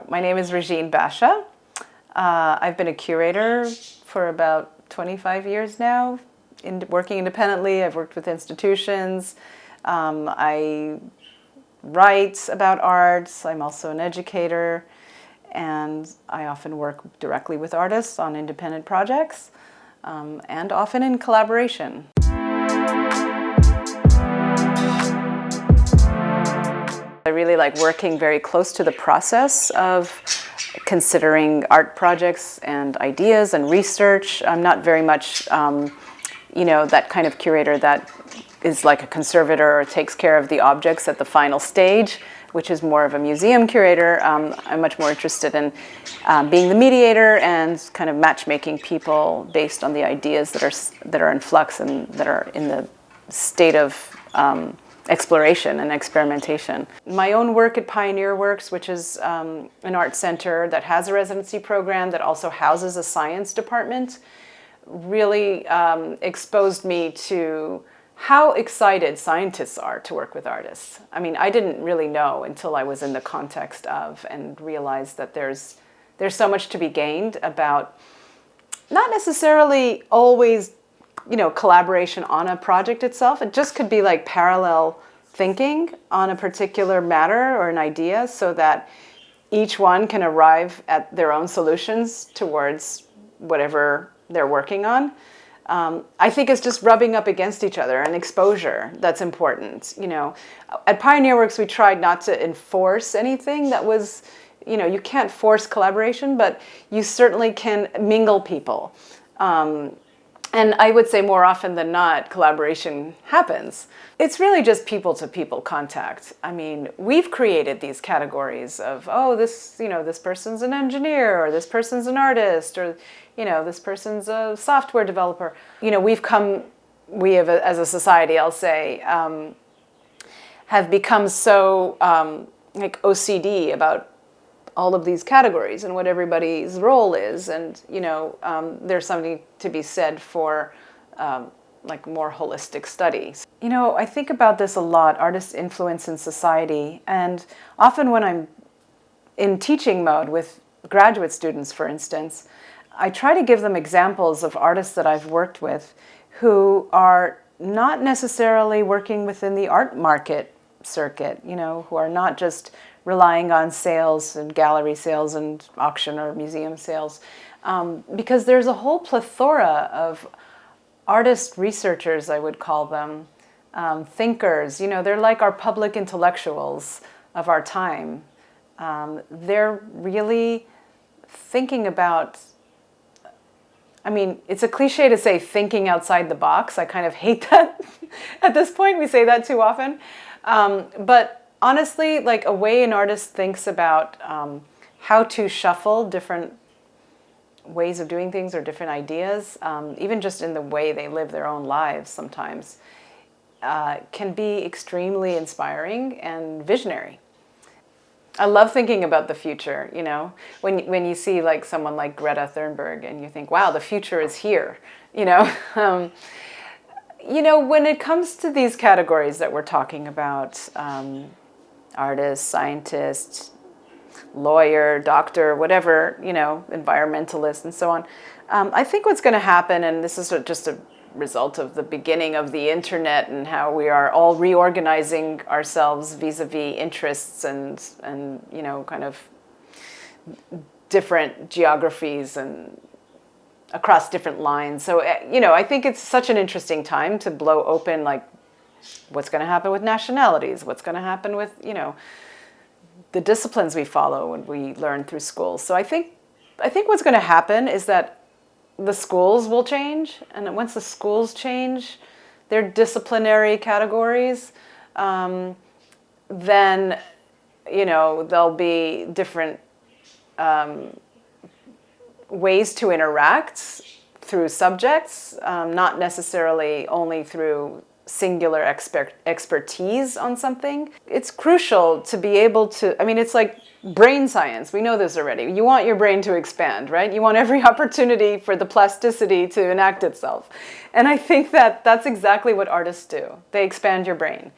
My name is Regine Basha. I've been a curator for about 25 years now, working independently. I've worked with institutions. I write about arts. I'm also an educator, and I often work directly with artists on independent projects, and often in collaboration. I really like working very close to the process of considering art projects and ideas and research. I'm not very much, that kind of curator that is like a conservator or takes care of the objects at the final stage, which is more of a museum curator. I'm much more interested in being the mediator and kind of matchmaking people based on the ideas that are in flux and that are in the state of exploration and experimentation. My own work at Pioneer Works, which is an art center that has a residency program that also houses a science department, really exposed me to how excited scientists are to work with artists. I mean, I didn't really know until I was in the context of and realized that there's so much to be gained about not necessarily always collaboration on a project itself. It just could be like parallel thinking on a particular matter or an idea so that each one can arrive at their own solutions towards whatever they're working on. I think it's just rubbing up against each other and exposure that's important. At Pioneer Works, we tried not to enforce anything that was, you can't force collaboration, but you certainly can mingle people. And I would say more often than not, collaboration happens. It's really just people-to-people contact. I mean, we've created these categories of, this person's an engineer, or this person's an artist, or, this person's a software developer. We have, as a society, I'll say, have become so OCD about all of these categories and what everybody's role is, and there's something to be said for more holistic studies. I think about this a lot, artists' influence in society, and often when I'm in teaching mode with graduate students, for instance, I try to give them examples of artists that I've worked with who are not necessarily working within the art market circuit, who are not just relying on sales and gallery sales and auction or museum sales, because there's a whole plethora of artist researchers, I would call them, thinkers. They're like our public intellectuals of our time. They're really thinking about, it's a cliche to say thinking outside the box. I kind of hate that at this point. We say that too often. But honestly, like a way an artist thinks about how to shuffle different ways of doing things or different ideas, even just in the way they live their own lives sometimes, can be extremely inspiring and visionary. I love thinking about the future, when you see like someone like Greta Thunberg and you think, wow, the future is here, when it comes to these categories that we're talking about, artist, scientist, lawyer, doctor, whatever, environmentalist, and so on. I think what's going to happen, and this is just a result of the beginning of the internet and how we are all reorganizing ourselves vis-a-vis interests and kind of different geographies and across different lines. So, I think it's such an interesting time to blow open, like, what's going to happen with nationalities, what's going to happen with, the disciplines we follow and we learn through school. So I think what's going to happen is that the schools will change, and once the schools change their disciplinary categories, then, there'll be different ways to interact through subjects, not necessarily only through singular expertise on something. It's crucial to be able to, it's like brain science. We know this already. You want your brain to expand, right? You want every opportunity for the plasticity to enact itself. And I think that that's exactly what artists do. They expand your brain.